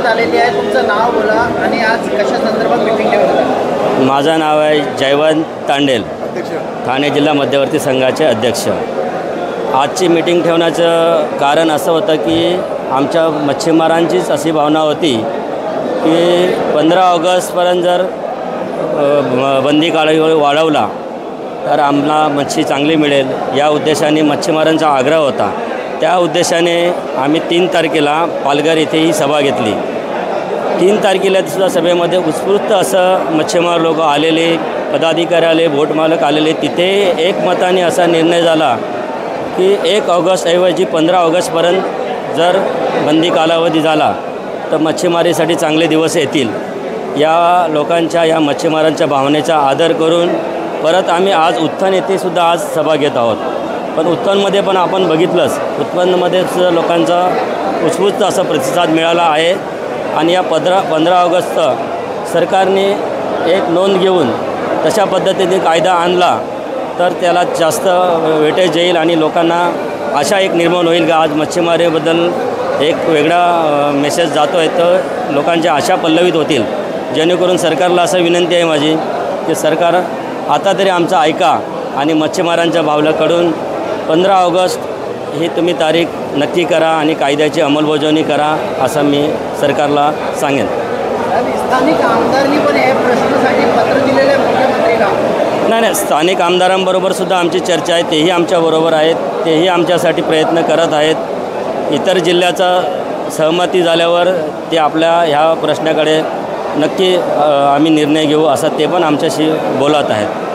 आलेली आहे, तुमचं नाव बोला आणि आज कशा संदर्भात मीटिंग ठेवण्यात आली? माझं नाव आहे जयवंत तांडेल, ठाणे जिल्हा मध्यवर्ती संघाचे अध्यक्ष। आजची मीटिंग ठेवण्याचं कारण असं होतं की आमच्या मच्छीमारांचीच अशी भावना होती की 15 ऑगस्टपर्यंत जर बंदी कालावधी वाढवला तर आम्हाला मच्छी चांगली मिळेल, या उद्देशाने मच्छीमारांचा आग्रह होता। त्या उद्देशाने आम्ही 3 तारखेला पालघर येथे ही सभा घेतली। 3 तारखेला सुद्धा सभेमध्ये उत्स्फूर्त असं मच्छीमार लोक आलेले, पदाधिकारी आले, बोट मालक आलेले। तिथे एकमताने असा निर्णय झाला की 1 ऑगस्टऐवजी 15 ऑगस्टपर्यंत जर बंदी कालावधी झाला तर मच्छीमारीसाठी चांगले दिवस येतील। या लोकांच्या, या मच्छीमारांच्या भावनेचा आदर करून परत आम्ही आज उत्थान येथे सुद्धा आज सभा घेत आहोत। पण उत्थानमध्ये पण आपण बघितलंच, उत्थानमध्ये सुद्धा लोकांचा उत्स्फूर्त असा प्रतिसाद मिळाला आहे। आणि या 15 ऑगस्ट सरकारने एक नोंद घेऊन तशा पद्धतीने कायदा आणला तर त्याला जास्त वेटेज येईल आणि लोकांना आशा एक निर्माण होईल की आज मच्छीमारीबद्दल एक वेगळा मेसेज जातो आहे, तर लोकांच्या आशा पल्लवित होतील। जेणेकरून सरकारला असं विनंती आहे माझी की सरकार आता तरी आमचं ऐका आणि मच्छीमारांच्या भावनाकडून 15 ऑगस्ट ही तुम्ही तारीख नक्की करा आणि कायद्याची अंमलबजावणी करा असं मी सरकारला सांगेन। स्थानिक आमदारांनी पण या प्रश्नासाठी पत्र दिलेले आहे मुख्यमंत्रीला? नाही, स्थानिक आमदारांबरोबर सुद्धा आमची चर्चा आहे, तेही आमच्याबरोबर आहेत, तेही आमच्यासाठी प्रयत्न करत आहेत। इतर जिल्ह्याचा सहमती झाल्यावर ते आपल्या ह्या प्रश्नाकडे नक्की आम्ही निर्णय घेऊ असं ते पण आमच्याशी बोलत आहेत।